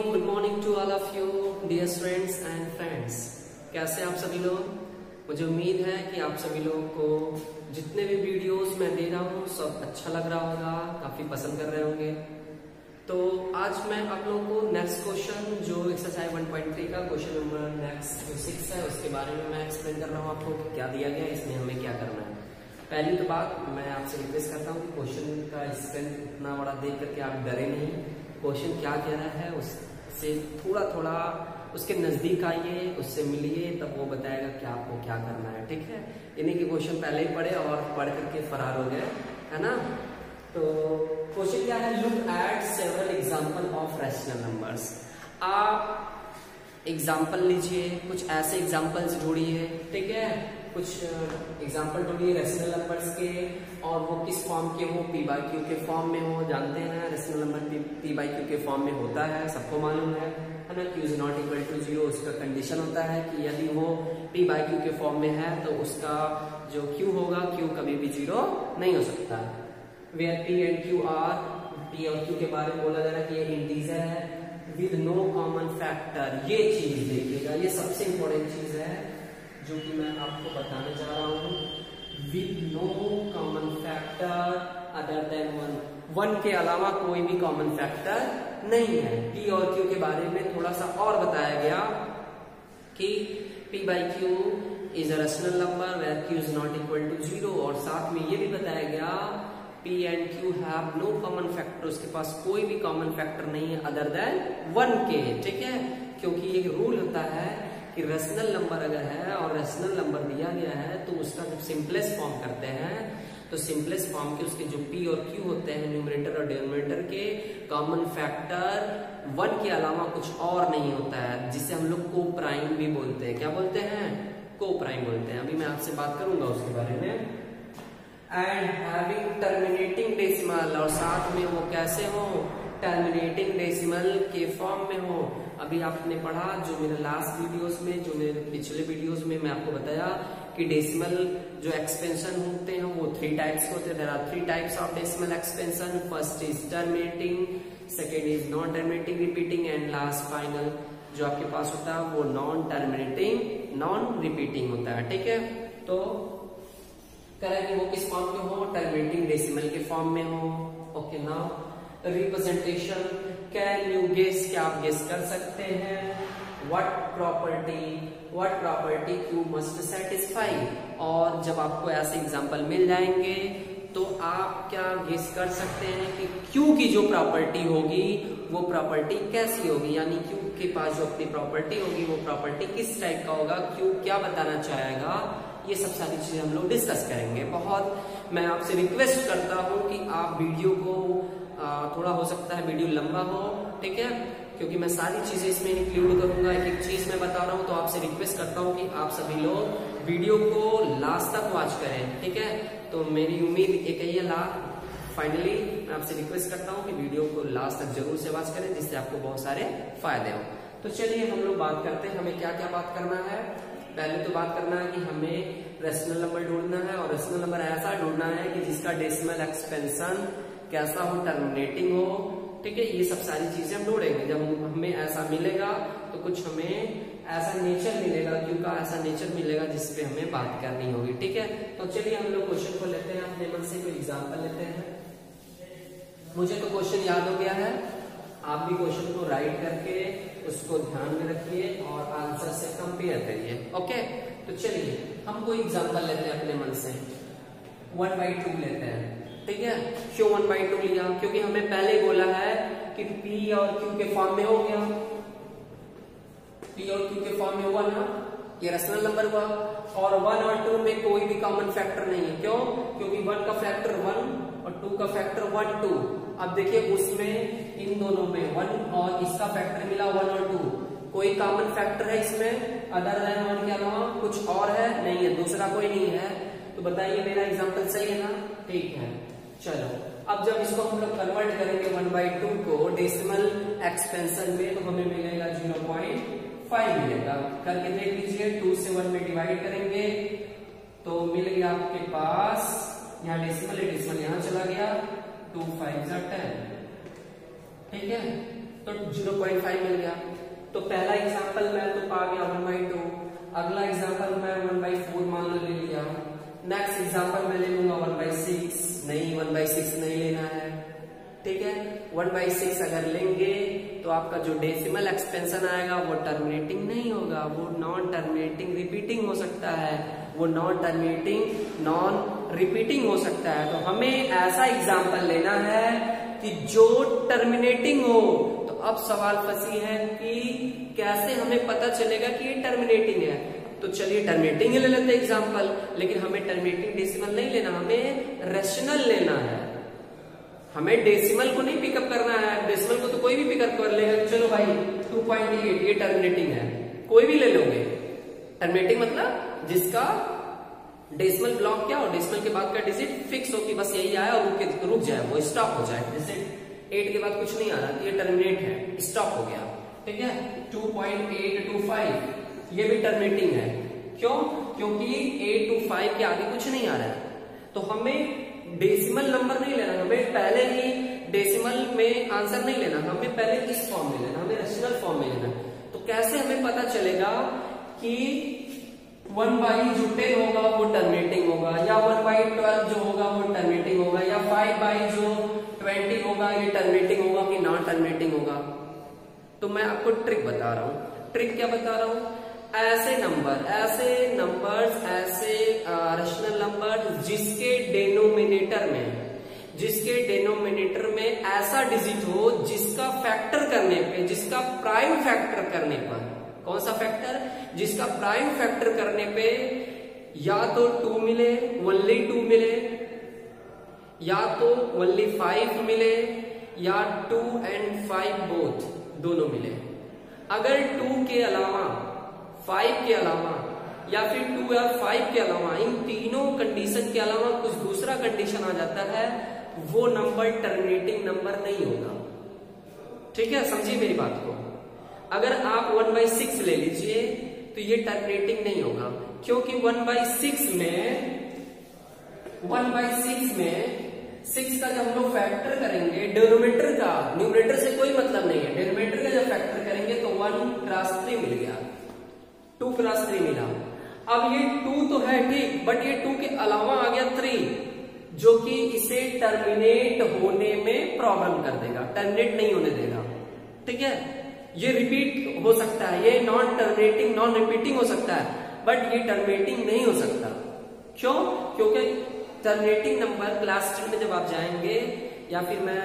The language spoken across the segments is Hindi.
Good morning to all of you dear students and friends. कैसे आप सभी लोग? मुझे उम्मीद है कि आप सभी लोगों को जितने भी वीडियोस मैं दे रहा हूँ सब अच्छा लग रहा होगा, काफी पसंद कर रहे होंगे। तो आज मैं आप लोगों को नेक्स्ट क्वेश्चन जो एक्सरसाइज 1.3 का क्वेश्चन नंबर नेक्स्ट जो 6 है उसके बारे में मैं एक्सप्लेन कर रहा हूँ आपको कि क्या दिया गया है, इसमें हमें क्या करना है। पहली तो बात मैं आपसे रिक्वेस्ट करता हूँ कि क्वेश्चन का स्ट्रेंथ इतना बड़ा देख करके आप डरे नहीं। क्वेश्चन क्या कह रहा है उससे थोड़ा थोड़ा उसके नजदीक आइए, उससे मिलिए, तब वो बताएगा कि आपको क्या करना है। ठीक है, इन्हीं के क्वेश्चन पहले ही पढ़े और पढ़ करके फरार हो गए, है ना। तो क्वेश्चन क्या है? Look at several example of rational numbers. आप एग्जांपल लीजिए, कुछ ऐसे एग्जांपल्स ढूंढिए। ठीक है, कुछ एग्जांपल ढूंढिए रैशनल नंबर्स के, और वो किस फॉर्म के हो, पी बाई क्यू के फॉर्म में हो। जानते हैं rational number P by Q के फॉर्म में होता है, सबको मालूम है ना। Q is not equal to 0, उसका कंडीशन होता है कि यदि वो पी बाई क्यू के फॉर्म में है तो उसका जो क्यू होगा, क्यू कभी भी 0 नहीं हो सकता। Where P and Q are, P और क्यू के बारे में बोला जा रहा है कि ये इंटीजर है विद नो कॉमन फैक्टर। ये चीज देखिएगा, ये सबसे इंपॉर्टेंट चीज है जो कि मैं आपको बताने जा रहा हूं। With no common factor other than 1 के अलावा कोई भी कॉमन फैक्टर नहीं है। पी और क्यू के बारे में थोड़ा सा और बताया गया कि P by Q is a rational number where Q is not equal to 0, और साथ में ये भी बताया गया P and Q have no common factor, उसके पास कोई भी कॉमन फैक्टर नहीं है अदर देन 1 के। ठीक है, क्योंकि एक रूल होता है कि रैशनल नंबर अगर है और रैशनल नंबर दिया गया है तो उसका जब सिंपलेस्ट फॉर्म करते हैं तो सिंपलेस्ट फॉर्म के उसके जो P और Q होते हैं न्यूमरेटर और डिनोमिनेटर के कॉमन फैक्टर 1 के अलावा कुछ और नहीं होता है, जिसे हम लोग को प्राइम भी बोलते हैं। क्या बोलते हैं? को प्राइम बोलते हैं। अभी मैं आपसे बात करूंगा उसके बारे में। एंड हैविंग टर्मिनेटिंग डेसिमल, और साथ में वो कैसे हो? टर्मिनेटिंग डेसिमल के फॉर्म में हो। अभी आपने पढ़ा जो मेरे लास्ट वीडियोस में, जो मेरे पिछले वीडियोस में मैं आपको बताया कि डेसिमल जो एक्सपेंशन होते हैं वो 3 टाइप्स के होते हैं। There are 3 types of decimal expansion. First is terminating, second is non terminating repeating, and last final जो आपके पास होता है वो नॉन टर्मिनेटिंग नॉन रिपीटिंग होता है। ठीक है, तो करें कि वो किस फॉर्म में हो? टर्मिनेटिंग डेसिमल के फॉर्म में हो। Okay, now representation. Can you guess, क्या आप गेस कर सकते हैं? What property Q must satisfy. और जब आपको ऐसे एग्जांपल मिल जाएंगे तो आप क्या गेस कर सकते हैं कि क्यू की जो प्रॉपर्टी होगी वो प्रॉपर्टी कैसी होगी, यानी क्यू के पास जो अपनी प्रॉपर्टी होगी वो प्रॉपर्टी किस टाइप का होगा, क्यू क्या बताना चाहेगा। ये सब सारी चीजें हम लोग डिस्कस करेंगे। बहुत मैं आपसे रिक्वेस्ट करता हूं कि आप वीडियो को थोड़ा हो सकता है वीडियो लंबा हो, ठीक है, क्योंकि मैं सारी चीजें इसमें इंक्लूड करूंगा। एक एक चीज मैं बता रहा हूं, तो आपसे रिक्वेस्ट करता हूं कि आप सभी लोग वीडियो को लास्ट तक वॉच करें। ठीक है, तो मेरी उम्मीद एक ही है। फाइनली मैं आपसे रिक्वेस्ट करता हूं कि वीडियो को लास्ट तक जरूर से वॉच करें, जिससे आपको बहुत सारे फायदे हो। तो चलिए हम लोग बात करते हैं हमें क्या क्या बात करना है। पहले तो बात करना है कि हमें रैशनल नंबर ढूंढना है, और रैशनल नंबर ऐसा ढूंढना है कि जिसका डेसिमल एक्सपेंशन कैसा हो, टर्मिनेटिंग हो। ठीक है, ये सब सारी चीजें हम ढूंढेंगे। जब हमें ऐसा मिलेगा तो कुछ हमें ऐसा नेचर मिलेगा, क्योंकि ऐसा नेचर मिलेगा जिसपे हमें बात करनी होगी। ठीक है, तो चलिए हम लोग क्वेश्चन को लेते हैं, अपने मन से कोई एग्जाम्पल लेते हैं। मुझे तो क्वेश्चन याद हो गया है, आप भी क्वेश्चन को राइट करके उसको ध्यान में रखिए और आंसर से कंपेयर करिए। ओके, तो चलिए हम कोई एग्जांपल लेते हैं अपने मन से। 1/2 लेते हैं। ठीक है, क्यों 1/2 लिया? क्योंकि हमें पहले बोला है कि P और Q के फॉर्म में हो गया। P और Q के फॉर्म में हुआ ना, ये रैशनल नंबर हुआ। और 1 और 2 में कोई भी कॉमन फैक्टर नहीं है। क्यों? क्योंकि 1 का फैक्टर 1 और 2 का फैक्टर 1 2। अब देखिए उसमें इन दोनों में 1 और इसका फैक्टर मिला 1 और 2। कोई कॉमन फैक्टर है इसमें अदर देन 1 के अलावा कुछ और है? नहीं है, दूसरा कोई नहीं है। तो बताइए मेरा एग्जांपल सही है ना? ठीक है, चलो अब जब इसको हम लोग कन्वर्ट करेंगे 1/2 को डेसिमल एक्सपेंशन में, तो हमें मिलेगा 0.5 मिलेगा। करके देख लीजिए, 2 से 1 में डिवाइड करेंगे तो मिल गया आपके पास, यहाँ डेसिमल यहाँ चला गया, 2 5 10। ठीक है, तो 0.5 मिल गया। तो पहला एग्जांपल मैं तो पा गया 1/2। अगला एग्जांपल मैं 1/4 मान लो ले लिया। नेक्स्ट एग्जांपल मैं ले लूंगा 1/6। नहीं, 1/6 नहीं लेना है, ठीक है। 1/6 अगर लेंगे तो आपका जो डेसिमल एक्सपेंशन आएगा वो टर्मिनेटिंग नहीं होगा, वो नॉन टर्मिनेटिंग रिपीटिंग हो सकता है, वो नॉन टर्मिनेटिंग नॉन रिपीटिंग हो सकता है। तो हमें ऐसा एग्जांपल लेना है कि जो टर्मिनेटिंग हो। तो अब सवाल फंसी है कि कैसे हमें पता चलेगा कि ये टर्मिनेटिंग है। तो चलिए टर्मिनेटिंग ही ले लेते एग्जांपल, लेकिन हमें टर्मिनेटिंग डेसिमल नहीं लेना, हमें रेशनल लेना है। हमें डेसिमल को नहीं पिकअप करना है, डेसिमल को तो कोई भी पिकअप कर लेगा। चलो भाई 2.8 ये टर्मिनेटिंग है, कोई भी ले लोगे। टर्मिनेटिंग मतलब जिसका डेसिमल ब्लॉक क्या हो, डेसिमल के बाद का डिजिट फिक्स हो कि बस यही आया और रुक जाए, वो स्टॉप हो जाए। जैसे 8 के बाद कुछ नहीं आ रहा, ये टर्मिनेट है, स्टॉप हो गया, ठीक है। 2.825 ये भी टर्मिनेटिंग है। क्यों? क्योंकि 8 to 5 के आगे कुछ नहीं आ रहा है। तो हमें डेसिमल नंबर नहीं लेना, हमें पहले ही डेसिमल में आंसर नहीं लेना, हमें पहले इस फॉर्म में लेना, हमें रेशनल फॉर्म में लेना। तो कैसे हमें पता चलेगा कि 1/10 होगा वो टर्मिनेटिंग होगा, या 1/12 जो होगा वो टर्मिनेटिंग होगा, या 5/20 होगा ये टर्मिनेटिंग होगा कि नॉन टर्मिनेटिंग होगा? तो मैं आपको ट्रिक बता रहा हूं। ट्रिक क्या बता रहा हूं? ऐसे नंबर्स, ऐसे रेशनल नंबर जिसके डेनोमिनेटर में ऐसा डिजिट हो जिसका फैक्टर करने पे, जिसका प्राइम फैक्टर करने पर, कौन सा फैक्टर? जिसका प्राइम फैक्टर करने पे या तो 2 मिले, ओनली 2 मिले, या तो ओनली 5 मिले, या 2 and 5 बोथ दोनों मिले। अगर 2 के अलावा, 5 के अलावा, या फिर 2 और 5 के अलावा, इन तीनों कंडीशन के अलावा कुछ दूसरा कंडीशन आ जाता है, वो नंबर टर्मिनेटिंग नंबर नहीं होगा। ठीक है, समझिए मेरी बात को। अगर आप 1/6 ले लीजिए तो ये टर्मिनेटिंग नहीं होगा, क्योंकि 1/6 में 6 का जब हम लोग फैक्टर करेंगे डिनोमिनेटर का, न्यूमरेटर से कोई मतलब नहीं है, डिनोमिनेटर का जब फैक्टर करेंगे तो 1×3 मिल गया, 2×3 मिला। अब ये 2 तो है ठीक, बट ये 2 के अलावा आ गया 3, जो कि इसे टर्मिनेट होने में प्रॉब्लम कर देगा, टर्मिनेट नहीं होने देगा। ठीक है, ये रिपीट हो सकता है, ये नॉन टर्मिनेटिंग नॉन रिपीटिंग हो सकता है, बट ये टर्मिनेटिंग नहीं हो सकता। क्यों? क्योंकि टर्मिनेटिंग नंबर क्लास 10 में जब आप जाएंगे, या फिर मैं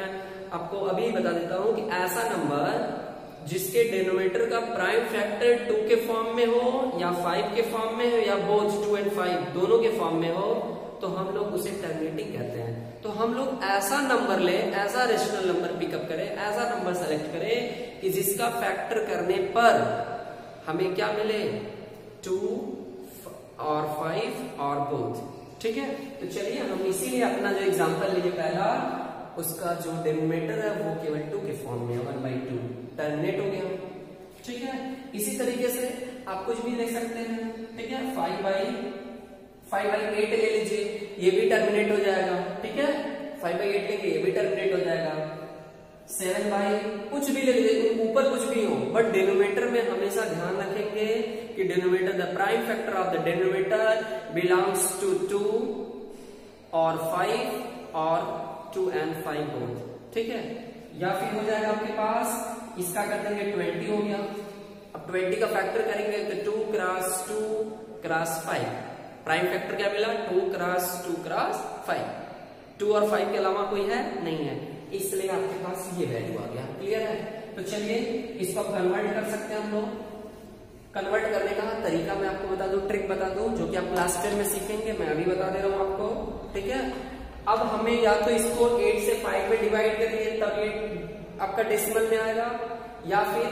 आपको अभी बता देता हूं कि ऐसा नंबर जिसके डिनोमिनेटर का प्राइम फैक्टर 2 के फॉर्म में हो, या 5 के फॉर्म में हो, या बोथ 2 and 5 दोनों के फॉर्म में हो, तो हम लोग उसे टर्मिनेटिंग कहते हैं। तो हम लोग ऐसा नंबर ले, ऐसा रेशनल नंबर पिकअप करें, ऐसा नंबर सेलेक्ट करें कि जिसका फैक्टर करने पर हमें क्या मिले, 2 और 5 और बोथ। ठीक है, तो चलिए हम इसीलिए अपना जो एग्जांपल लिए पहला, उसका जो डिनोमिनेटर है वो केवल 2 के फॉर्म में 1/2 टर्मिनेट हो गया। ठीक है, इसी तरीके से आप कुछ भी ले सकते हैं। ठीक है, 5/8 ले लीजिए, ये भी टर्मिनेट हो जाएगा। ठीक है, 5/8 लेंगे, ये भी टर्मिनेट हो जाएगा। 7/, कुछ भी ले लीजिए, ऊपर कुछ भी हो, बट डिनोमिनेटर में हमेशा ध्यान रखेंगे कि denominator, the prime factor of the denominator belongs to 2 और 5 और 2 and 5 बोथ। ठीक है, या फिर हो जाएगा आपके पास, इसका कर देंगे 20 हो गया। अब 20 का फैक्टर करेंगे तो 2×2×5, प्राइम फैक्टर क्या मिला, 2×2×5, 2 और 5 के अलावा कोई है नहीं है, इसलिए आपके पास ये वैल्यू आ गया। क्लियर है? तो चलिए इसको कन्वर्ट कर सकते हैं हम लोग। कन्वर्ट करने का तरीका मैं आपको बता दूं, ट्रिक बता दूं, जो कि आप क्लास 10 में सीखेंगे, मैं अभी बता दे रहा हूं आपको। ठीक है, अब हमें या तो इसको 8 से 5 में डिवाइड करिए, तब ये आपका डेसिमल में आएगा, या फिर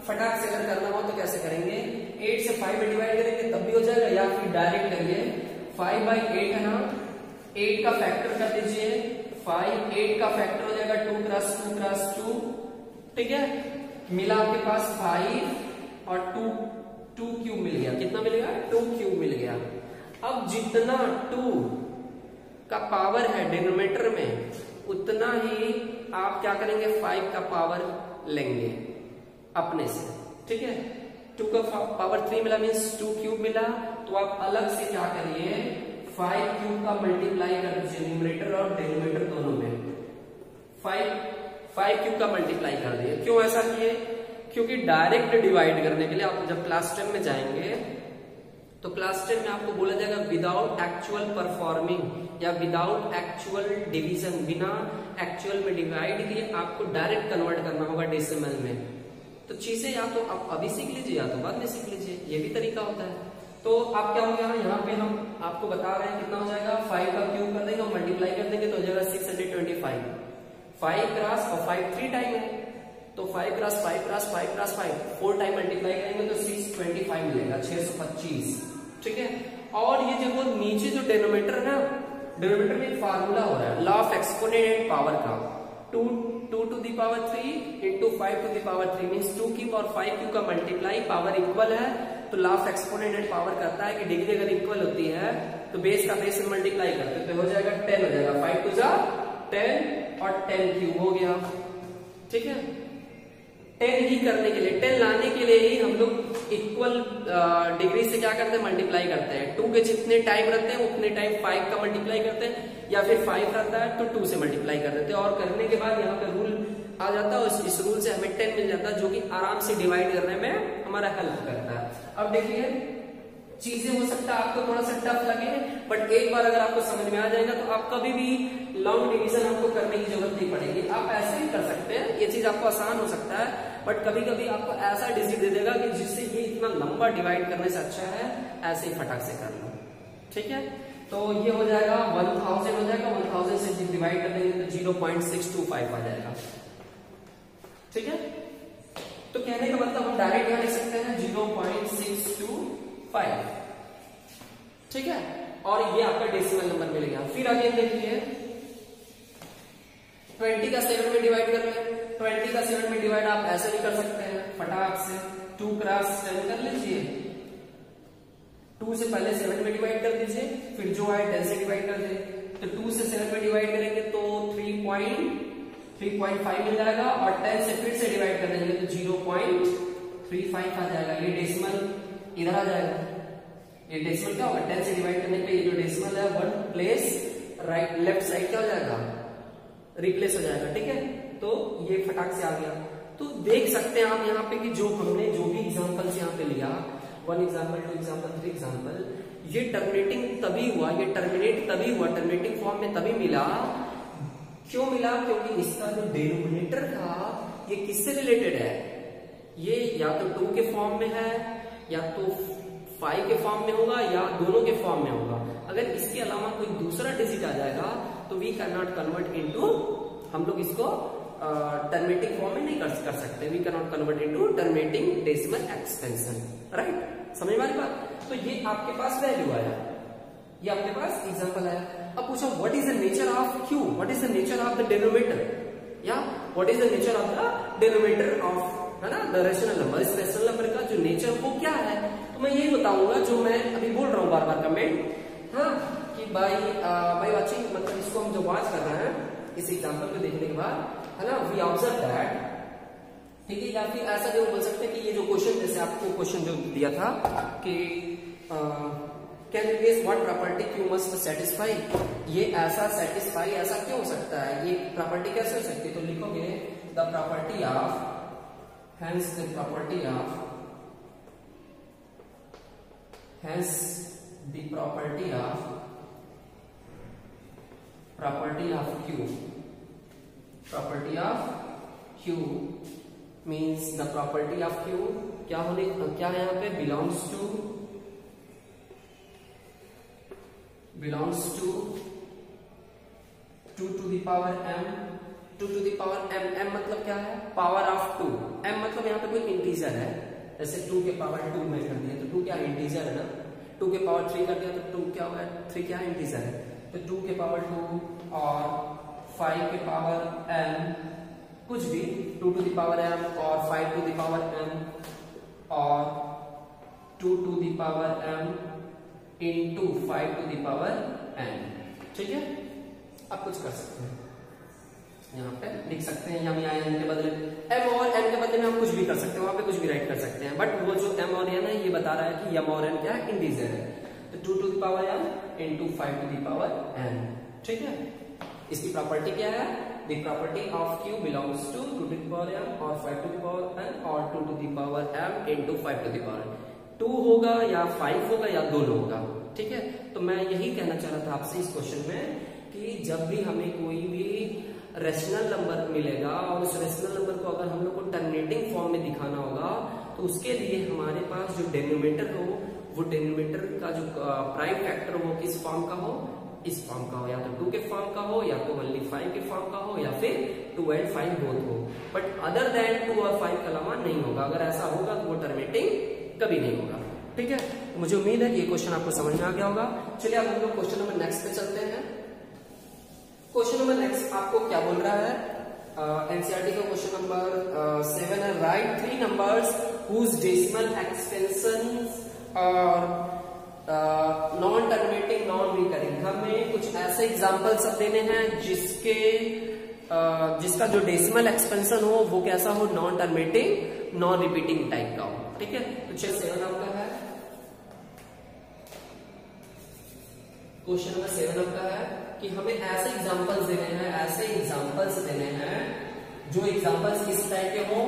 फटाक से अगर करना हो तो कैसे करेंगे, 8 से 5 में डिवाइड करेंगे तब भी हो जाएगा, या फिर डायरेक्ट करिए 5/8 है ना, 8 का फैक्टर कर दीजिए, 8 का फैक्टर हो जाएगा 2×2×2। ठीक है, मिला आपके पास 5 और 2 क्यूब मिल गया। कितना मिल गया? 2 क्यूब मिल गया। अब जितना 2 का पावर है डिनोमिनेटर में, उतना ही आप क्या करेंगे, 5 का पावर लेंगे अपने से, ठीक है। 2 का पावर 3 मिला मीन्स 2 क्यूब मिला, तो आप अलग से क्या करिए 5 क्यूब का मल्टीप्लाई कर दीजिए न्यूमरेटर और डिनोमिनेटर दोनों में। 5 क्यूब का मल्टीप्लाई कर दिए। क्यों ऐसा किए? क्योंकि डायरेक्ट डिवाइड करने के लिए आप जब क्लास 10 में जाएंगे तो क्लास 10 में आपको बोला जाएगा विदाउट एक्चुअल परफॉर्मिंग या विदाउट एक्चुअल डिवीजन, बिना एक्चुअल में डिवाइड किए आपको डायरेक्ट कन्वर्ट करना होगा डेसिमल में। तो चीजें या तो आप अभी सीख लीजिए या तो बाद में सीख लीजिए, ये भी तरीका होता है। तो आप क्या हो गया यहाँ पे हम आपको बता रहे हैं कितना हो जाएगा, 5 का क्यूब कर देंगे और मल्टीप्लाई कर देंगे तो हो जाएगा 625। 5 क्रॉस और 5 3 टाइम है, तो 5 cross 5 cross 5 cross 5 4 time multiply करेंगे तो 625 मिलेगा, 625, ठीक है। और ये जो नीचे जो डिनोमिनेटर है ना, डिनोमिनेटर में फार्मूला हो रहा है law of exponent and power का, 2 to the power 3 into 5 to the power 3 means 2 cube और 5 क्यूब का मल्टीप्लाई, पावर इक्वल है तो law of exponent and power करता है कि डिग्री अगर इक्वल होती है तो बेस का बेस से मल्टीप्लाई करते हैं तो हो जाएगा 10 हो जाएगा, 5 टू जा 10 और 10 क्यूब हो गया, ठीक है। 10 ही करने के लिए, 10 लाने के लिए ही हम लोग इक्वल डिग्री से क्या करते हैं मल्टीप्लाई करते हैं। 2 के जितने टाइम रहते हैं उतने टाइम 5 का मल्टीप्लाई करते हैं, या फिर 5 रहता है तो 2 से मल्टीप्लाई कर देते हैं। और करने के बाद यहाँ पे रूल आ जाता है, इस रूल से हमें 10 मिल जाता है जो कि आराम से डिवाइड करने में हमारा हेल्प करता है। अब देखिए चीजें हो सकता है आपको थोड़ा सा टफ लगे, बट एक बार अगर आपको समझ में आ जाएगा तो आप कभी भी लॉन्ग डिवीजन आपको करने की जरूरत नहीं पड़ेगी, आप ऐसे ही कर सकते हैं। ये चीज आपको आसान हो सकता है, बट कभी कभी आपको ऐसा डिजिट दे देगा कि जिससे ये इतना लंबा डिवाइड करने से अच्छा है ऐसे ही फटाक से कर लो, ठीक है। तो ये हो जाएगा 1000 हो जाएगा, 1000 से डिवाइड कर देंगे तो 0.625 आ जाएगा, ठीक है। तो कहने का मतलब हम डायरेक्ट यहाँ लिख सकते हैं 0.625, ठीक है। और ये आपका डेसिमल नंबर मिल गया। फिर अगेन देखिए 20 का 7 में डिवाइड कर रहे हैं, 20 का 7 में डिवाइड आप ऐसे भी कर सकते हैं फटाक से, 2 क्रॉस 10 कर लीजिए, 2 से पहले 7 में डिवाइड कर दीजिए, फिर जो आए 10 से डिवाइड कर दे, तो 2 से 7 में डिवाइड करेंगे तो 3.5 मिल जाएगा, और 10 से फिर से डिवाइड कर देंगे तो 0.35 आ जाएगा। ये डेसिमल इधर आ जाएगा, ये डेसिमल क्या होगा 10 से डिवाइड करने पे ये जो डेसिमल है 1 प्लेस राइट लेफ्ट साइड क्या हो जाएगा रिप्लेस हो जाएगा, ठीक है। तो ये फटाक से आ गया। तो देख सकते हैं आप यहाँ पे कि जो हमने जो भी एग्जांपल्स यहाँ पे लिया 1 एग्जांपल 2 एग्जांपल 3 एग्जांपल, ये टर्मिनेटिंग तभी हुआ, ये टर्मिनेट तभी हुआ, टर्मिनेटिंग फॉर्म में तभी मिला। क्यों मिला? क्योंकि इसका जो डिनोमिनेटर था ये किससे रिलेटेड है, ये या तो 2 के फॉर्म में है या तो 5 के फॉर्म में होगा या दोनों के फॉर्म में होगा। अगर इसके अलावा कोई दूसरा डिजिट आ जाएगा तो we can not convert into, हम लोग इसको टर्मिनेटिंग फॉर्म में नहीं कर सकते, we can not convert into terminating decimal expansion, right. समझ में आ रही बात? तो ये आपके पास वैल्यू आया, ये आपके पास एग्जांपल आया। अब पूछो what is the nature of Q, what is the nature of the denominator, या what is the nature of the denominator of, है ना, द रेशनल नंबर। इस रेशनल नंबर का जो नेचर वो क्या है, तो मैं यही बताऊंगा जो मैं अभी बोल रहा हूँ बार बार कमेंट, हाँ, कि बाय वाचिंग, मतलब इसको हम जो वॉच कर रहे हैं इस एग्जांपल को देखने के बाद, है ना, वी ऑब्जर्व दैट, ठीक है। या फिर ऐसा भी बोल सकते हैं कि ये जो क्वेश्चन, जैसे आपको क्वेश्चन जो दिया था कि can you guess what property Q must satisfy, ये ऐसा सेटिस्फाई ऐसा क्यों हो सकता है, ये प्रॉपर्टी कैसे हो सकती है, तो लिखोगे the property of, hence the property of, hence the property of q, property of q means the property of q क्या होने, क्या है यहाँ पे, belongs to 2 to the power m, 2 to the power m, m मतलब क्या है, पावर ऑफ 2, m मतलब यहाँ पे कोई इंटीजर है, जैसे 2 के पावर 2 में कर दिया तो 2 क्या इंटीजर है ना, 2 के पावर 3 कर दिया तो 2 क्या होगा, 3 क्या इंटीजर है, तो 2 के पावर 2 और 5 के पावर m, कुछ भी 2 to the power m और 5 to the power m और 2 to the power m into 5 to the power n, ठीक है। आप कुछ कर सकते हैं। यहाँ पे लिख सकते हैं, या एन के बदले एम और एन के बदले में हम कुछ भी कर सकते हैं, वहां पे कुछ भी राइट कर सकते हैं, बट वो जो एम और एन है ये बता रहा है कि एम और एन क्या है, इंटीजर है। तो 2 to the power m into 5 to the power n, ठीक है। इसकी प्रॉपर्टी क्या है, the property of q belongs to 2 to the power m और 5 to the power n और 2 to the power m into 5 to the power 2 होगा या 5 होगा या दोनों होगा, ठीक है। तो मैं यही कहना चाह रहा था आपसे इस क्वेश्चन में कि जब भी हमें कोई भी रेशनल नंबर मिलेगा और उस रेशनल नंबर को अगर हम लोग को टर्मिनेटिंग फॉर्म में दिखाना होगा तो उसके लिए हमारे पास जो डिनोमिनेटर हो वो डिनोमिनेटर का जो प्राइम फैक्टर हो किस फॉर्म का हो, इस फॉर्म का हो, या तो 2 के फॉर्म का हो या तो ओनली 5 के फॉर्म का हो या फिर 2 and 5 बोथ हो, बट अदर देन 2 और 5 के अलावा नहीं होगा। अगर ऐसा होगा तो वो टर्मिनेटिंग कभी नहीं होगा, ठीक है। मुझे उम्मीद है कि ये क्वेश्चन आपको समझ में आ गया होगा। चलिए अब हम लोग क्वेश्चन नंबर नेक्स्ट पे चलते हैं। क्वेश्चन नंबर नेक्स्ट आपको क्या बोल रहा है, एनसीईआरटी का क्वेश्चन नंबर 7 है, write 3 numbers whose decimal expansions और नॉन टर्मिनेटिंग नॉन रिकरिंग। हमें कुछ ऐसे एग्जांपल सब देने हैं जिसका जो डेसिमल एक्सपेंशन हो वो कैसा हो, non terminating non repeating type का हो, ठीक है। तो 7 आपका है, क्वेश्चन नंबर 7 आपका है कि हमें ऐसे एग्जांपल्स देने हैं जो एग्जांपल्स किस टाइप के हो,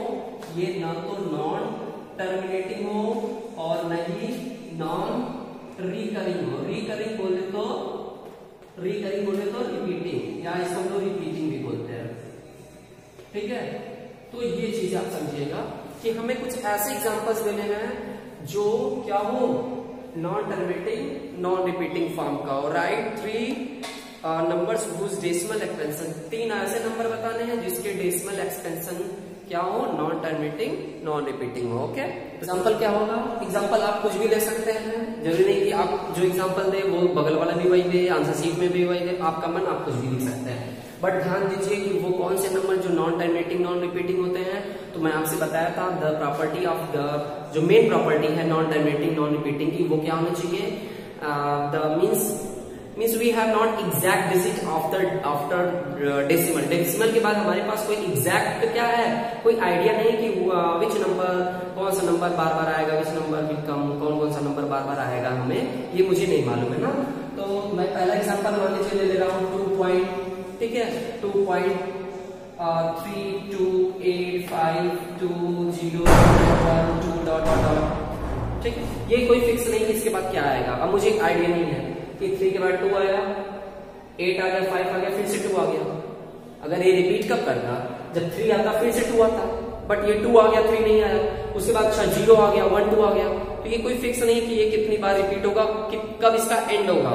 ये ना तो नॉन टर्मिनेटिंग हो और न ही नॉन रिकरिंग हो। रिकरिंग बोले तो रिपीटिंग, या इसको हम लोग रिपीटिंग भी बोलते हैं, ठीक है। तो ये चीज आप समझिएगा कि हमें कुछ ऐसे एग्जांपल्स देने हैं जो क्या हो, non terminating non repeating form का हो। Write 3 numbers whose decimal expansion, 3 ऐसे नंबर बताने हैं जिसके डेसिमल एक्सपेंशन क्या हो, नॉन टर्मिनेटिंग नॉन रिपीटिंग हो, ओके। एग्जांपल क्या होगा, एग्जांपल आप कुछ भी ले सकते हैं, जरूरी नहीं कि आप जो एग्जांपल दे वो बगल वाला भी वही दे, आंसर शीट में भी वही दे, आपका मन आप कुछ भी लिख सकते हैं, बट ध्यान दीजिए कि वो कौन से नंबर जो नॉन टर्मिनेटिंग नॉन रिपीटिंग होते हैं। तो मैं आपसे बताया था द प्रॉपर्टी ऑफ द जो मेन प्रॉपर्टी है नॉन टर्मिनेटिंग नॉन रिपीटिंग की, वो क्या होना चाहिए, the means we have not exact digit after decimal. Decimal के बाद हमारे पास कोई एग्जैक्ट क्या है, कोई आइडिया नहीं कि विच नंबर, कौन सा नंबर बार बार आएगा, विच नंबर विल कम, कौन सा नंबर बार बार आएगा, हमें ये मुझे नहीं मालूम है ना। तो मैं पहला एग्जांपल मान लीजिए ले रहा हूँ 2 पॉइंट, ठीक है, 2.3285202 ठीक है। ये कोई फिक्स नहीं है इसके बाद क्या आएगा, अब मुझे आइडिया नहीं है कि 3 के बाद 2 आया, 8 आ गया, 5 आ गया, फिर से 2 आ गया। अगर ये रिपीट कब करता, जब 3 आता फिर से 2 आता, बट ये 2 आ गया 3 नहीं आया, उसके बाद 0 आ गया 1 2 आ गया। तो ये कोई फिक्स नहीं कि ये कितनी बार रिपीट होगा, कब इसका एंड होगा,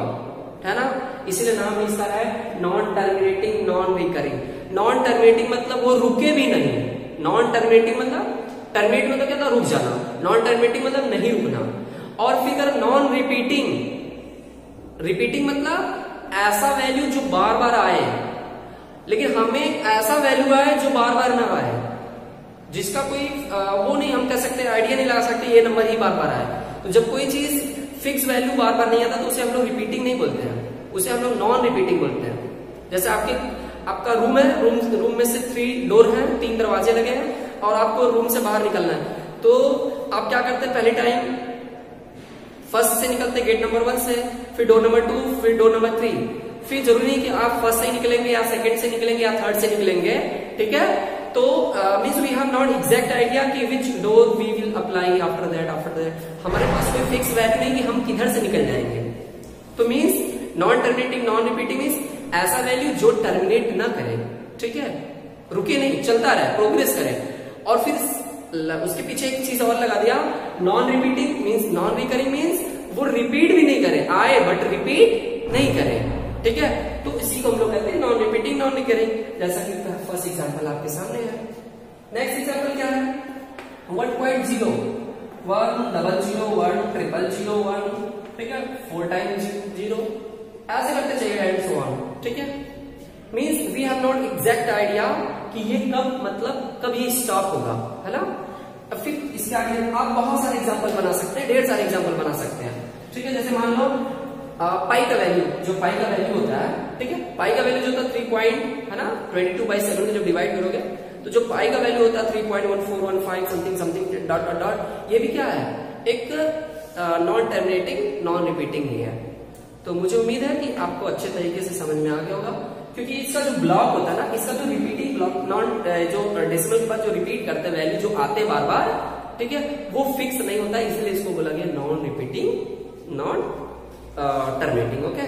है ना। इसलिए नाम इसका है non terminating non recurring. Non terminating मतलब वो रुके भी नहीं, नॉन टर्मिनेटिंग मतलब टर्मिनेट मतलब क्या था, रुक जाना, नॉन टर्मिनेटिंग मतलब नहीं रुकना। और फिर नॉन रिपीटिंग, रिपीटिंग मतलब ऐसा वैल्यू जो बार बार आए, लेकिन हमें ऐसा वैल्यू आए जो बार बार ना आए, जिसका कोई वो नहीं हम कह सकते, आइडिया नहीं लगा सकते ये नंबर ही बार बार आए। तो जब कोई चीज फिक्स वैल्यू बार बार नहीं आता तो उसे हम लोग रिपीटिंग नहीं बोलते हैं, उसे हम लोग नॉन रिपीटिंग बोलते हैं। जैसे आपका रूम है, रूम में से 3 डोर हैं, 3 दरवाजे लगे हैं और आपको रूम से बाहर निकलना है, तो आप क्या करते हैं, पहले टाइम फर्स्ट से निकलते गेट नंबर 1 से, फिर डोर नंबर 2, फिर डोर नंबर 3, फिर जरूरी नहीं कि आप फर्स्ट से ही निकलेंगे या सेकंड से निकलेंगे या थर्ड से निकलेंगे, ठीक है। तो means we have not exact idea कि which door we will apply after that. हमारे पास कोई फिक्स वैल्यू नहीं कि हम किधर से निकल जाएंगे। तो means non terminating non repeating means ऐसा वैल्यू जो टर्मिनेट ना करे, ठीक है, रुके नहीं, चलता रहे, प्रोग्रेस करे। और फिर उसके पीछे एक चीज और लगा दिया, non repeating means non recurring means वो रिपीट भी नहीं करे, आए बट रिपीट नहीं करे, ठीक है। तो इसी को हम लोग कहते हैं नॉन रिपीटिंग नॉन रिकरिंग, जैसा कि फर्स्ट एग्जांपल आपके सामने है। नेक्स्ट एग्जांपल क्या है, 1.0 100 1 000 ठीक है, 4 times 0 ऐसे करते चाहिए एंड सो ऑन, ठीक है। Means we have not exact idea कि ये कब, मतलब कब ये स्टॉप होगा, है ना। अब फिर इसके आगे आप बहुत सारे एग्जांपल बना सकते हैं, ढेर सारे एग्जांपल बना सकते हैं, ठीक है। जैसे मान लो पाई का वैल्यू, जो पाई का वैल्यू होता है, ठीक है, पाई का वैल्यू जो होता है 3 पॉइंट है ना 22/7 में जब डिवाइड करोगे तो जो पाई का वैल्यू होता है 3.1415 something something dot dot dot, ये भी क्या है, एक नॉन टर्मिनेटिंग नॉन रिपीटिंग ही है। तो मुझे उम्मीद है कि आपको अच्छे तरीके से समझ में आ गया होगा, क्योंकि इसका जो ब्लॉक होता है ना, इसका जो रिपीटिंग ब्लॉक नॉन जो डेसिमल के बाद जो रिपीट करते हैं वैल्यू जो आते बार बार, ठीक है, वो फिक्स नहीं होता, इसलिए इसको बोला गया non repeating non terminating. Okay,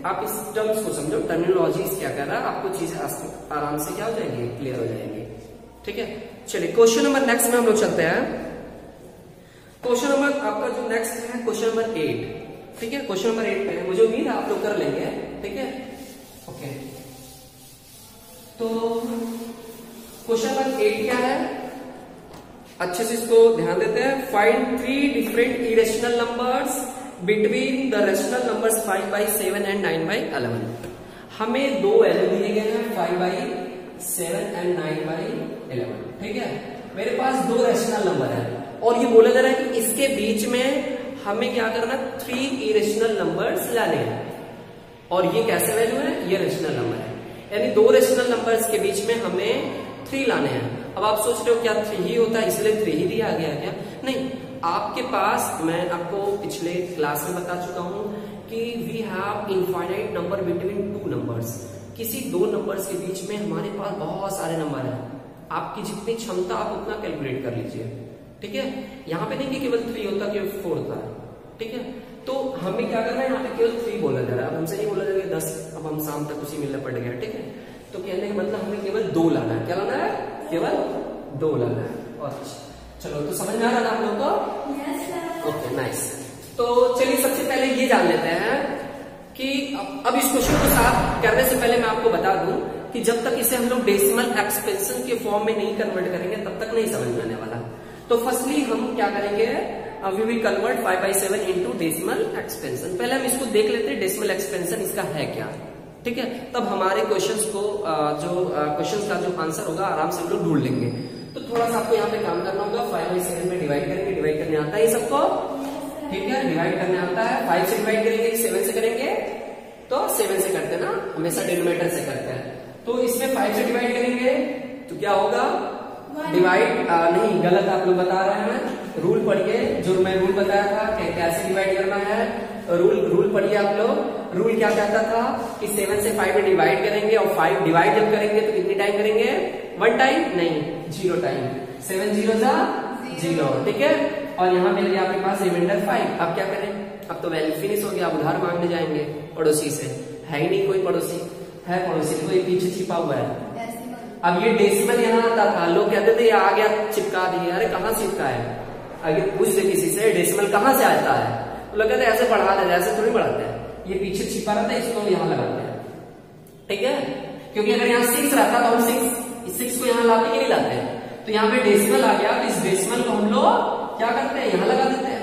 आप इस टर्म्स को समझो, टर्मिनोलॉजी क्या कर रहा है, आपको चीजें आराम से क्या हो जाएंगी, क्लियर हो जाएंगी। ठीक है, चलिए क्वेश्चन नंबर नेक्स्ट में हम लोग चलते हैं। क्वेश्चन नंबर आपका जो नेक्स्ट है क्वेश्चन नंबर 8। ठीक है, क्वेश्चन नंबर 8 पे मुझे उम्मीद है आप लोग कर लेंगे। ठीक है, ओके, तो क्वेश्चन नंबर 8 क्या है, अच्छे से इसको ध्यान देते हैं। Find 3 different irrational numbers between the rational numbers 5/7 and 9/11। हमें दो वैल्यू दिए गए हैं 5/7 एंड 9/11। ठीक है, मेरे पास दो रेशनल नंबर है और ये बोला जा रहा है कि इसके बीच में हमें क्या करना, 3 इरेशनल नंबर्स लाने हैं। और ये कैसे वैल्यू है, ये रेशनल नंबर है, यानी दो रेशनल नंबर्स के बीच में हमें 3 लाने हैं। अब आप सोच रहे हो क्या 3 ही होता है इसलिए 3 ही दिया गया क्या, नहीं, आपके पास, मैं आपको पिछले क्लास में बता चुका हूं कि we have infinite number between 2 numbers. किसी दो नंबर्स के बीच में हमारे पास बहुत सारे नंबर हैं, आपकी जितनी क्षमता आप उतना कैलकुलेट कर लीजिए। ठीक है, यहाँ पे नहीं कि केवल 3 होता है, केवल 4 होता है। ठीक है, तो हमें क्या करना है, यहाँ पे केवल 3 बोला जा रहा है। अब हमसे ये बोला जा रहा है 10, अब हम शाम तक उसी मिलने पड़ गया। ठीक है, तो कहने का मतलब हमें केवल 2 लाना है। क्या लाना है, केवल 2 लाना है। और चलो, तो समझ में आ रहा है आप लोगों को? Okay, nice. तो चलिए सबसे पहले ये जान लेते हैं कि अब इस क्वेश्चन को साफ करने से पहले मैं आपको बता दूं कि जब तक इसे हम लोग डेसिमल एक्सपेंशन के फॉर्म में नहीं कन्वर्ट करेंगे तब तक नहीं समझ में आने वाला। तो फर्स्टली हम क्या करेंगे, we will convert 5/7 into decimal expansion. पहले हम इसको देख लेते हैं डेसिमल एक्सपेंशन इसका है क्या। ठीक है, तब हमारे क्वेश्चंस को जो क्वेश्चंस का जो आंसर होगा आराम से हम लोग ढूंढ लेंगे। तो थोड़ा सा आपको यहाँ पे काम करना होगा। 5/7 में डिवाइड करेंगे, डिवाइड करने आता है सबको? ठीक है, डिवाइड करने आता है। 5 से डिवाइड करेंगे, 7 से करेंगे, तो 7 से करते हैं ना, हमेशा डिनोमिनेटर से करते हैं। तो इसमें 5 से डिवाइड करेंगे तो क्या होगा, डिवाइड नहीं, गलत आप लोग बता रहे हैं। रूल पढ़िए, जो मैं रूल बताया था कि कैसे डिवाइड करना है, रूल पढ़िए आप लोग। रूल क्या कहता था कि 7 से 5 में डिवाइड करेंगे और 5 डिवाइड जब करेंगे तो कितनी टाइम करेंगे, 1 टाइम नहीं, 0 टाइम। 7 0 0। ठीक है, और यहाँ मिल गया आपके पास रिमाइंडर 5। अब क्या करें, अब तो वैल्यू फिनिश हो गया, अब उधार मांगने जाएंगे पड़ोसी से। है ही नहीं कोई पड़ोसी, है पड़ोसी कोई पीछे छिपा हुआ है। अब ये डेसिमल यहाँ आता था, लोग कहते थे ये आ गया चिपका दिए। अरे कहाँ चिपका है, अगर पूछ दे किसी से डेसिमल कहाँ से आता है, तो लोग कहते ऐसे बढ़ा देते, ऐसे थोड़ी बढ़ाते हैं, ये पीछे छिपा रहता है, इसको यहाँ लगाते हैं। ठीक है, क्योंकि अगर यहाँ 6 रहता तो हम 6 को यहाँ लाते कि नहीं लाते। तो यहाँ पे डेसिमल आ गया, तो इस डेसिमल को हम लोग क्या करते हैं, यहाँ लगा देते हैं।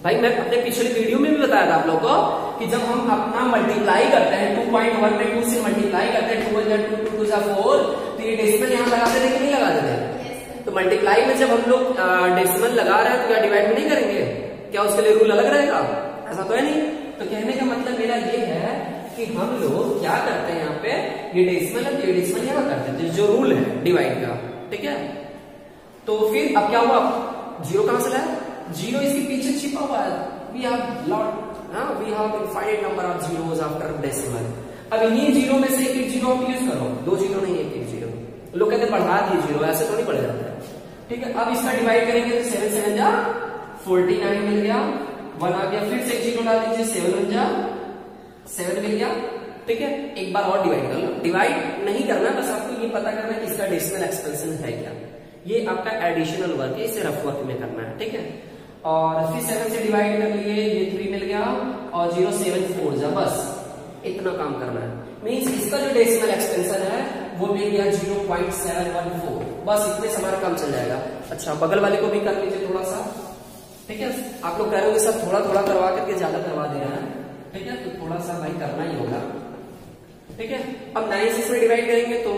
भाई मैं अपने पिछले वीडियो में भी बताया था आप लोगों को कि जब हम अपना मल्टीप्लाई करते हैं 2.1 में 2 से मल्टीप्लाई करते हैं, 2 2 2 4, तो ये डेसिमल यहाँ लगा देते कि नहीं लगा देते। तो मल्टीप्लाई में जब हम लोग डेसिमल लगा रहे हैं तो क्या डिवाइड में नहीं करेंगे, क्या उसके लिए रूल अलग रहेगा, ऐसा तो है नहीं। तो कहने का मतलब मेरा ये है कि हम लोग क्या करते हैं, यहाँ पे ये डेसिमल है, ये डेसिमल यहाँ करते हैं, जो रूल है डिवाइड का। ठीक है, तो फिर अब क्या हुआ, 0 कहां से लाया, 0 इसके पीछे छिपा हुआ है। We have infinite number of zeros after decimal. अब इन्हीं 0 में से एक 0 आप यूज करो, 2 0 नहीं, एक 0। लोग कहते हैं बढ़ा दिए 0, ऐसे तो नहीं पड़ जाता है। ठीक है, अब इसका डिवाइड करेंगे तो 7 7 जा 49 मिल गया, 1 आ गया, फिर से एक 0 डाल दीजिए, 7 1 जा 7 मिल गया। ठीक है, एक बार और डिवाइड कर लो। डिवाइड नहीं करना, बस आपको ये पता करना है कि इसका डेसिमल एक्सपेंशन है क्या। ये आपका एडिशनल वर्क है, इसे रफ वर्क में करना है। ठीक है, और फिर 7 से डिवाइड कर लिए, ये 3 मिल गया, और 0 7 4 जा, बस इतना काम करना है। मींस इसका जो डेसिमल एक्सपेंशन है वो मिल गया 0.714। बस इतने से हमारा काम चल जाएगा। अच्छा, बगल वाले को भी कर लीजिए थोड़ा सा। ठीक है, आप लोग कह रहे हो सब थोड़ा थोड़ा करवा करके ज्यादा करवा दे रहे हैं। ठीक है, तो थोड़ा सा भाई करना ही होगा। ठीक है, अब 9 से इसमें डिवाइड करेंगे तो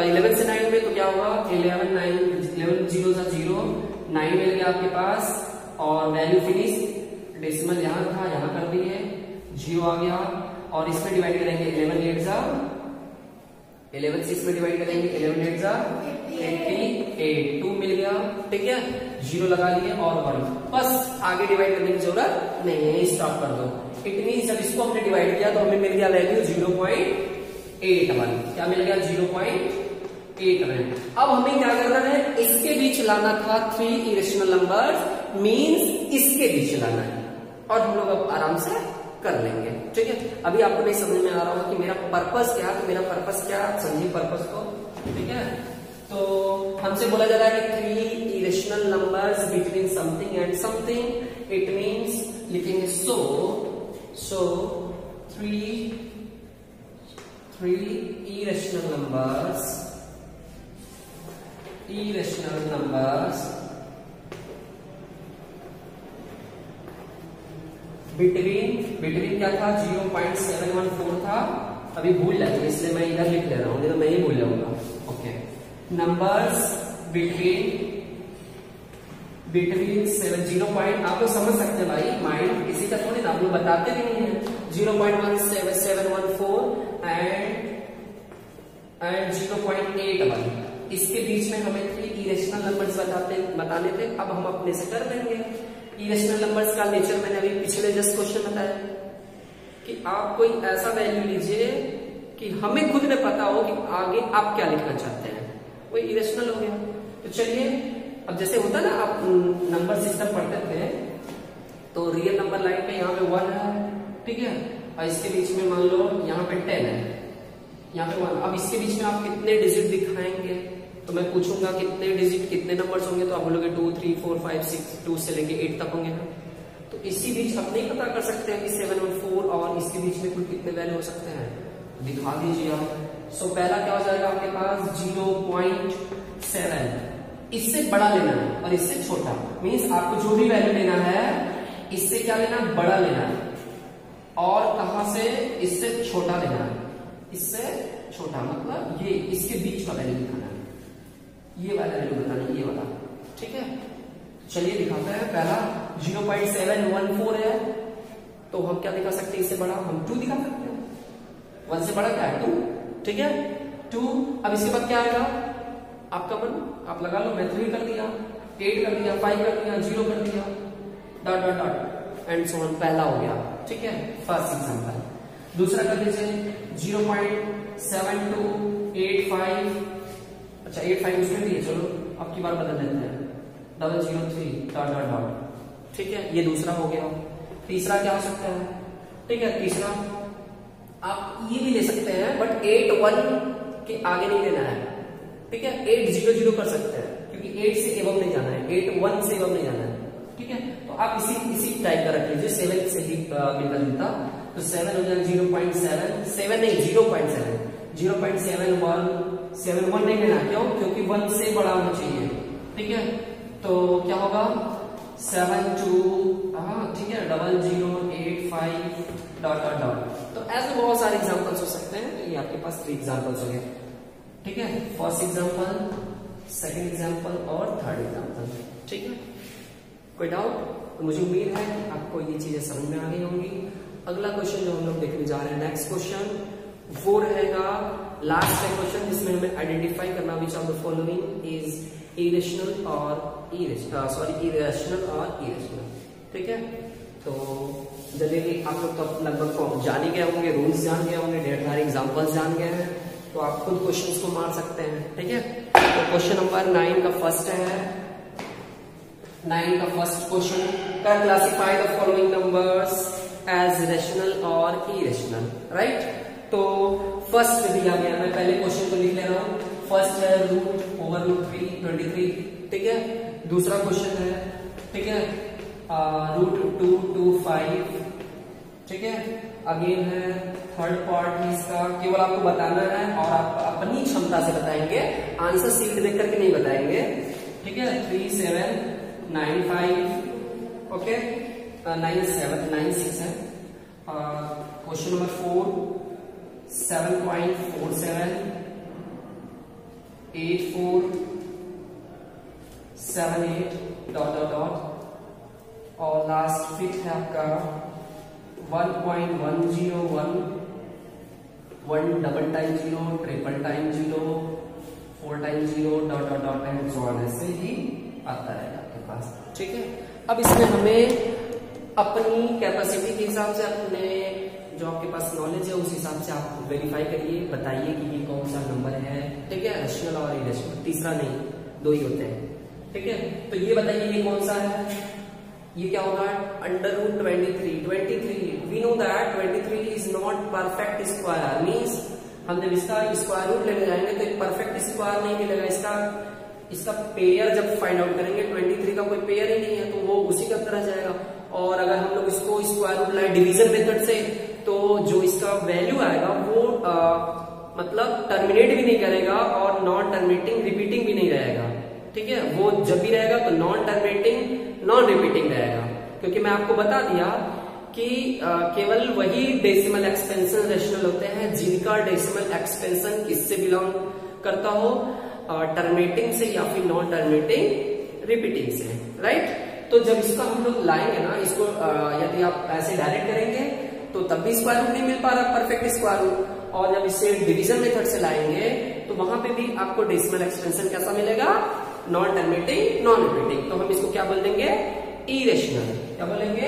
11 से 9 में तो क्या होगा, 11 0 0, 9 मिल गया आपके पास, और वैल्यू फिनिश, डेसिमल यहाँ था, यहाँ कर दिए, 0 आ गया, और इसमें डिवाइड करेंगे 11 8 जा 11 से इसमें डिवाइड करेंगे, 11 8 जा 88, 2 मिल गया, ठीक है, 0 लगा लिए और 1, बस आगे डिवाइड करने की जरूरत नहीं है, स्टॉप कर दो। इट मीन जब इसको हमने डिवाइड किया तो हमें मिल गया वैल्यू 0.81, क्या मिल गया 0.81। अब हमें क्या करना है, इसके बीच लाना था 3 इरेशनल नंबर्स, मींस इसके बीच लाना है, और हम लोग अब आराम से कर लेंगे, ठीक है। अभी आपको नहीं समझ में आ रहा होगा कि मेरा पर्पस क्या है, तो मेरा पर्पस क्या है, समझिए पर्पस को, ठीक है। तो हमसे बोला जा रहा है कि 3 irrational numbers between something and something, it means लिखेंगे सो 3 irrational numbers बिटवीन क्या था 0.714 था, अभी भूल जाएंगे इसलिए मैं इधर लिख ले रहा हूँ, नहीं तो मैं ही भूल जाऊंगा। Okay, numbers between 0. आप लोग समझ सकते हैं भाई, माइंड किसी का थोड़ी ना, आप लोग बताते भी नहीं है। 0.1714 एंड 0.81, इसके बीच में हमें 3 इरेशनल नंबर्स बताने थे। अब हम अपने से कर देंगे। इरेशनल नंबर्स का नेचर मैंने अभी पिछले जस्ट क्वेश्चन बताया कि आप कोई ऐसा वैल्यू लीजिए कि हमें खुद में पता हो कि आगे आप क्या लिखना चाहते हैं, वो इरेशनल हो गया। तो चलिए, अब जैसे होता ना, आप नंबर सिस्टम पढ़ते थे तो रियल नंबर लाइन पे यहाँ पे 1 है, ठीक है, और इसके बीच में मान लो यहाँ पे 10 है, यहाँ पे 1। अब इसके बीच में आप कितने डिजिट दिखाएंगे, तो मैं पूछूंगा कितने डिजिट कितने नंबर्स होंगे, तो आप बोलोगे 2 3 4 5 6, 2 से लेके 8 तक होंगे ना। तो इसी बीच हम नहीं पता कर सकते हैं कि 7 और 4 और इसके बीच में कुल कितने वैल्यू हो सकते हैं, दिखा दीजिए आप। सो पहला क्या हो जाएगा आपके पास 0.7, इससे बड़ा लेना है और इससे छोटा, मीन्स आपको जो भी वैल्यू लेना है इससे क्या लेना, बड़ा लेना है, और कहां से, इससे छोटा लेना है, इससे छोटा मतलब ये इसके बीच का वैल्यू दिखाना है, ये वाला वैल्यू बताना है, ये वाला, ठीक है। चलिए दिखाते हैं। पहला 0.714 है, तो हम क्या दिखा सकते हैं, इससे बड़ा हम 2 दिखा सकते हैं। 1 से बड़ा क्या है 2, ठीक है 2। अब इसके बाद क्या आएगा, आपका मन आप लगा लो, मैं 3 कर दिया, 8 कर दिया, 5 कर दिया, 0 कर दिया, dot dot dot and so on. पहला हो गया, ठीक है, फर्स्ट एग्जांपल। दूसरा कर दीजिए 0.7285, अच्छा 85 उसमें भी है, चलो अब की बार बदल देते हैं, 003 डॉट डॉट डॉट, ठीक है, ये दूसरा हो गया। तीसरा क्या हो सकता है, ठीक है, तीसरा आप ये भी ले सकते हैं, बट 81 के आगे नहीं लेना है, ठीक है, 800 कर सकते हैं, क्योंकि 8 से एवं नहीं जाना है, 81 से एवं नहीं जाना है, ठीक है। तो आप इसी टाइप का रख लीजिए, 7 से ही मिलता जुलता, तो 7 हो जाएगा 0.7 नहीं 0.71 नहीं लेना, क्यों, क्योंकि 1 से बड़ा होना चाहिए, ठीक है। तो क्या होगा 72, हाँ ठीक है, 0085 डॉट डॉट डॉट। तो ऐसे बहुत सारे एग्जांपल्स हो सकते हैं, ये आपके पास 3 एग्जांपल्स हो गए, ठीक है, फर्स्ट एग्जांपल, सेकंड एग्जांपल और थर्ड एग्जांपल, ठीक है। कोई डाउट? तो मुझे उम्मीद है कि आपको ये चीजें समझ में आ गई होंगी। अगला क्वेश्चन जो हम लोग देखने जा रहे हैं, नेक्स्ट क्वेश्चन वो रहेगा लास्ट का क्वेश्चन, जिसमें हमें आइडेंटिफाई करना which of the following is irrational और इरेशनल, ठीक है। तो जल्दी आप लोग तो लगभग जान ही गए होंगे, रूल्स जान गए होंगे, ढेर सारे एग्जांपल्स जान गए हैं, तो आप खुद क्वेश्चंस को मार सकते हैं, ठीक है। तो क्वेश्चन नंबर 9 का फर्स्ट है, 9 का first question, can classify the following numbers as rational और इरेशनल, राइट। तो फर्स्ट दिया गया, मैं पहले क्वेश्चन को लिख ले रहा हूं। फर्स्ट है √3 23, ठीक है। दूसरा क्वेश्चन है, ठीक है, √225, ठीक है। अगेन है थर्ड पार्ट है इसका, केवल आपको बताना है और आप अपनी क्षमता से बताएंगे, आंसर सीट देख करके नहीं बताएंगे, ठीक है। 3795, ओके, 9796 है। Question number 4 7.47, 8478 dot dot dot, और लास्ट फिफ्थ है आपका 1.101, 1 double time 0, triple time 0, 4 time 0, dot dot dot and so on, ऐसे ही आता रहेगा आपके पास। ठीक है, अब इसमें हमें अपनी कैपेसिटी के हिसाब से, अपने जो आपके पास नॉलेज है उस हिसाब से आप वेरीफाई करिए, बताइए कि ये कौन सा नंबर है। ठीक है, रैशनल और इरेशनल, तीसरा नहीं, दो ही होते हैं। ठीक है, तो ये बताइए ये कौन सा है, ये क्या होगा, √23। We know that 23 is not perfect square, means हम जब इसका स्क्वायर रूट लेने जाएंगे तो एक परफेक्ट स्क्वायर नहीं मिलेगा। इसका पेयर जब फाइंड आउट करेंगे, 23 का कोई पेयर ही नहीं है तो वो उसी का तरह जाएगा। और अगर हम लोग इसको स्क्वायर रूट लाए डिवीजन मेथड से, तो जो इसका वैल्यू आएगा वो मतलब टर्मिनेट भी नहीं करेगा और नॉन टर्मिनेटिंग रिपीटिंग भी नहीं रहेगा। ठीक है, वो जब भी रहेगा तो नॉन टर्मिनेटिंग नॉन रिपीटिंग रहेगा, क्योंकि मैं आपको बता दिया कि केवल वही डेसिमल एक्सपेंशन रेशनल होते हैं जिनका डेसिमल एक्सपेंशन किससे बिलोंग करता हो, टर्मिनेटिंग से या फिर नॉन टर्मिनेटिंग रिपीटिंग से, राइट। तो जब इसका हम लोग लाएंगे ना, इसको यदि आप ऐसे डायरेक्ट करेंगे तो तब भी स्क्वायर रूट नहीं मिल पा रहा, परफेक्ट स्क्वायर रूट। और जब इसे डिवीजन मेथड से लाएंगे तो वहां पे भी आपको डेसिमल एक्सपेंशन कैसा मिलेगा, नॉन टर्मिनेटिंग नॉन रिपीटिंग। तो हम इसको क्या बोल देंगे, इरेशनल। क्या बोलेंगे,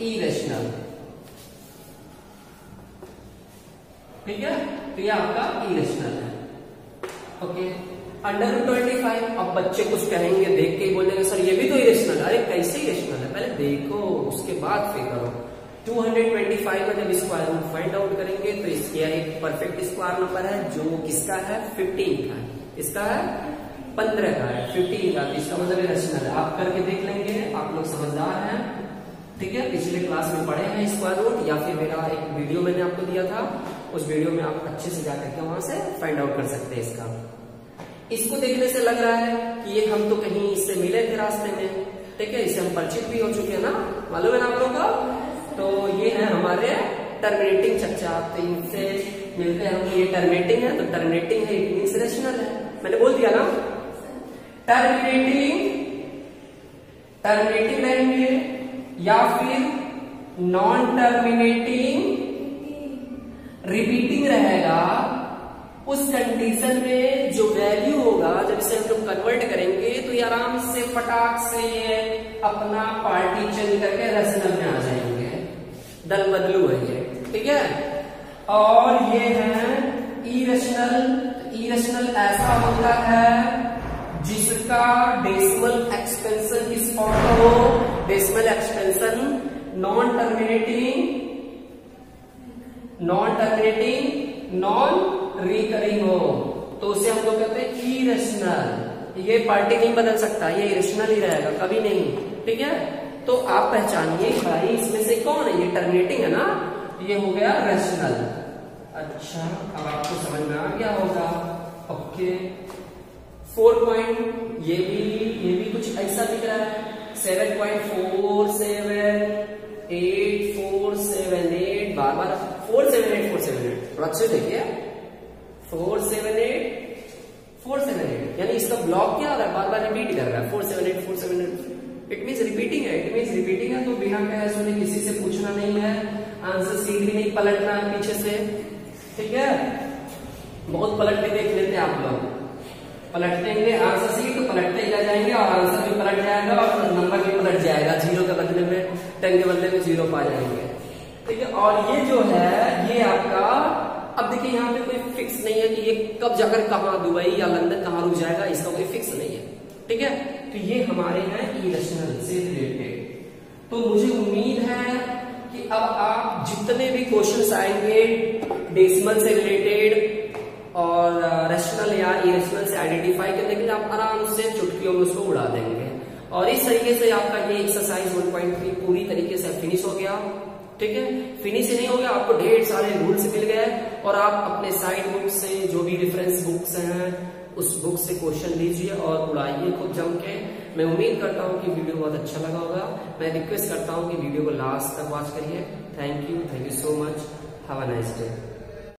इरेशनल। ठीक है, तो ये आपका इरेशनल है। ओके, √25। अब बच्चे कुछ कहेंगे, देख के ही बोलेंगे सर ये भी तो इरेशनल है। अरे कैसे इरेशनल है, पहले देखो उसके बाद फिर करो। 225 का जब स्क्वायर रूट फाइंड आउट करेंगे तो इसका एक परफेक्ट स्क्वायर नंबर है जो किसका है, 15 का है। इसका है 15 का है, 15 का, इसका मतलब इरेशनल है। आप करके देख लेंगे, आप लोग समझदार हैं। ठीक है, पिछले क्लास में पढ़े हैं स्क्वायर रूट, या फिर मेरा एक वीडियो मैंने आपको दिया था, उस वीडियो में आप अच्छे से जाकर के वहां से फाइंड आउट कर सकते हैं इसका। इसको देखने से लग रहा है कि ये हम तो कहीं इससे मिले थे रास्ते में। ठीक है, इससे हम परिचित भी हो चुके हैं ना, मालूम है ना आप लोगों को। तो ये है हमारे टर्मिनेटिंग चर्चा, तो इनसे मिलते हैं हम। ये टर्मिनेटिंग है तो टर्मिनेटिंग है, इट मींस रेशनल है, मैंने बोल दिया ना। टर्मिनेटिंग रहेंगे या फिर नॉन टर्मिनेटिंग रिपीटिंग रहेगा। उस कंडीशन में जो वैल्यू होगा, जब इसे हम लोग कन्वर्ट करेंगे तो ये आराम से फटाक से ये अपना पार्टी चेंज करके रेशनल में आ जाएंगे। दल बदलू है ये। ठीक है, और ये है इरेशनल। इरेशनल ऐसा होता है जिसका डेसिमल एक्सपेंशन किस फॉर्म का हो, decimal expansion non terminating non recurring हो, तो उसे हम लोग कहते हैं इरेशनल। ये पार्टी नहीं बदल सकता, ये इरेशनल ही रहेगा, कभी नहीं। ठीक है, तो आप पहचानिए भाई इसमें से कौन है, ये टर्मिनेटिंग है ना, ये हो गया रेशनल। अच्छा, अब आपको समझ में आ गया होगा। ओके, 4 पॉइंट, ये भी कुछ ऐसा दिख रहा है, 7.478 बार 478 थोड़ा अच्छे देखिए, 478 यानी इसका ब्लॉक क्या आ रहा है, बार बार रिपीट कर रहा है, 478। इट मीन्स रिपीटिंग है, तो बिना कहे सुने किसी से पूछना नहीं है, आंसर सीट भी नहीं पलटना है पीछे से। ठीक है, बहुत पलट के देख लेते हैं आप लोग, पलटेंगे आंसर सीट तो पलटते ही रह जाएंगे और आंसर भी पलट जाएगा और नंबर भी पलट जाएगा, 0 के बदले में 10 के बदले में 0 पा जाएंगे। ठीक है, और ये जो है ये आपका, अब देखिए यहाँ पे कोई फिक्स नहीं है कि ये कब जाकर कहाँ, दुबई या लंदन कहाँ रुक जाएगा, इसका कोई फिक्स नहीं है। ठीक है, तो ये हमारे हैं इरेशनल से रिलेटेड। तो मुझे उम्मीद है कि अब आप जितने भी क्वेश्चंस आएंगे डेसिमल से रिलेटेड और रेशनल या इरेशनल से आइडेंटिफाई करने के लिए आप आराम से चुटकियों में उसको उड़ा देंगे। और इस तरीके से आपका ये एक्सरसाइज 1.3 पूरी तरीके से फिनिश हो गया। ठीक है, फिनिश ही नहीं हो गया, आपको ढेर सारे रूल्स मिल गए और आप अपने साइड बुक से जो भी रेफरेंस बुक्स हैं उस बुक से क्वेश्चन लीजिए और उड़ाइए खूब जम के। मैं उम्मीद करता हूँ कि वीडियो बहुत अच्छा लगा होगा। मैं रिक्वेस्ट करता हूँ कि वीडियो को लास्ट तक वॉच करिए। Thank you so much, have a nice day.